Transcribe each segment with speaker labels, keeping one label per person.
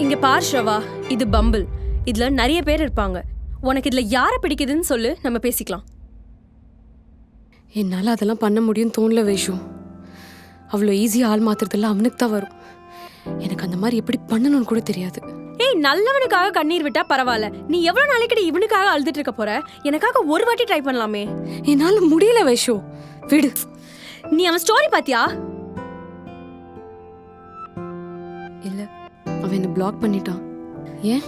Speaker 1: இங்க பார் ஷவா, இது பம்பிள். இதுல நிறைய பேர் இருப்பாங்க. உனக்கு இதுல யாரை பிடிக்குதுன்னு சொல்லு, நம்ம பேசிக்கலாம்.
Speaker 2: என்னால் அதெல்லாம் பண்ண முடியும்னு தோணல வைஷு. அவ்வளோ ஈஸியாக ஆள் மாத்துறதுல அவனுக்கு தான் வரும். எனக்கு அந்த மாதிரி எப்படி பண்ணணும்னு கூட தெரியாது.
Speaker 1: ஏய், நல்லவனுக்காக கண்ணீர் விட்டா பரவாயில்ல. நீ எவ்வளவு நாளைக்கு இவனுக்காக அழுதுட்டு இருக்க போற? எனக்காக ஒரு வாட்டி ட்ரை பண்ணலாமே.
Speaker 2: என்னால் முடியல வைஷு, விடு.
Speaker 1: நீ அவன் ஸ்டோரி பாத்தியா?
Speaker 2: இல்ல, அவன் என்ன பிளாக் பண்ணிட்டான். ஏன்?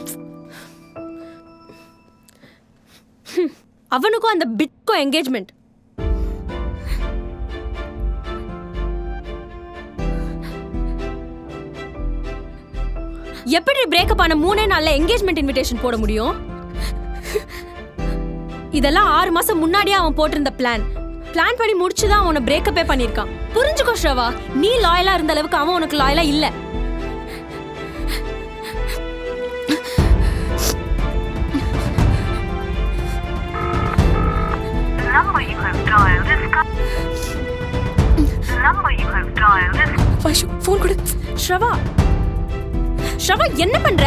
Speaker 1: அவனுக்கும் அந்த பிட்க்கும் என்கேஜ்மெண்ட். எப்படி பிரேக்கப் ஆன 3 நாள்ல என்கேஜ்மெண்ட் இன்விடேஷன் போட முடியும்? இதெல்லாம் 6 மாசம் முன்னாடியே அவன் போட்டிருந்த பிளான் பண்ணி முடிச்சுதான் அவனை பிரேக்கப்பே பண்ணிருக்கான். புரிஞ்சுக்கோ ஷ்ரவா, நீ லாயலா இருந்த அளவுக்கு அவன் உனக்கு லாயலா இல்ல.
Speaker 2: ஃபோன் கொடு.
Speaker 1: ஷ்ரவா, ஷ்ரவா என்ன பண்ற?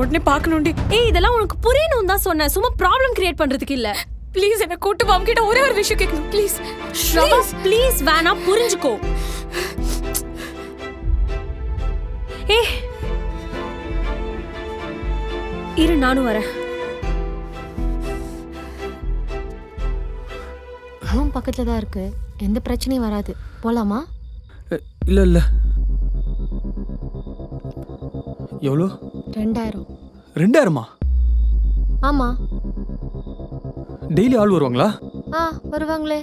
Speaker 2: உடனே பார்க்கணும்டி.
Speaker 1: ஏய், இதெல்லாம் உனக்கு புரியணும் தான் சொன்னேன், சும்மா ப்ராப்ளம் கிரியேட் பண்றதுக்கு இல்ல.
Speaker 2: ப்ளீஸ் என்ன கூட்டு வா, கிட்ட ஒரே ஒரு விஷயம் கேட்கணும் ப்ளீஸ்.
Speaker 1: ஷ்ரவா ப்ளீஸ், வேணா, புரிஞ்சுக்கோ. ஏய் இரு, நானும் வரேன்.
Speaker 3: ரூம் பக்கத்துல தான் இருக்கு, எந்த பிரச்சனையும் வராது. போலாமா?
Speaker 4: இல்ல இல்ல. எவ்வளோ?
Speaker 3: 2000.
Speaker 4: 2000மா?
Speaker 3: ஆமா.
Speaker 4: டெய்லி ஆள் வருவாங்களா?
Speaker 3: வருவாங்களே.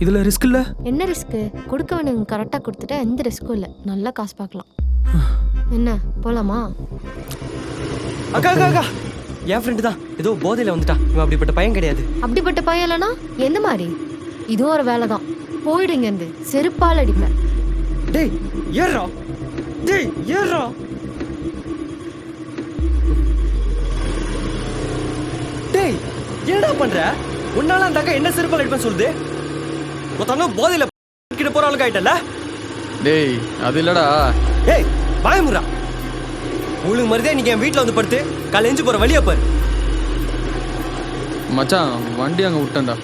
Speaker 4: இதுல ரிஸ்க் இல்ல?
Speaker 3: என்ன ரிஸ்க்? கொடுக்க வேண்டியவங்க கரெக்டா கொடுத்துட்டா எந்த ரிஸ்க்கும் இல்லை, நல்லா காசு பார்க்கலாம். என்ன, போலாமா?
Speaker 5: அக்கா அக்கா அக்கா, என் ஃப்ரெண்டு தான் ஏதோ போதையில வந்துட்டான். இவன் அப்படிப்பட்ட பையன் கிடையாது.
Speaker 3: அப்படிப்பட்ட பையன் இல்லைனா எந்த மாதிரி? இதுவும் ஒரு வேலை தான். போயிடுங்க, இருந்து செருப்பால் அடிப்பேன்.
Speaker 5: டேய் ஏறா, டேய் ஏறா. டேய் என்னடா பண்ற? உன்னால அந்த அக்கா என்ன செருப்பால் அடிப்பேன் சொல்லுது? மொத்தம் போதையில கிட்ட போற ஆளுக்கு ஆயிட்டல.
Speaker 4: டேய் அது இல்லடா.
Speaker 5: ஏய் பயமுறா, உங்களுக்கு மருதே நீங்க என் வீட்டுல வந்து படுத்து காலை எஞ்சி போற வழியா பாரு.
Speaker 4: மச்சான் வண்டி அங்க விட்டேன்டா.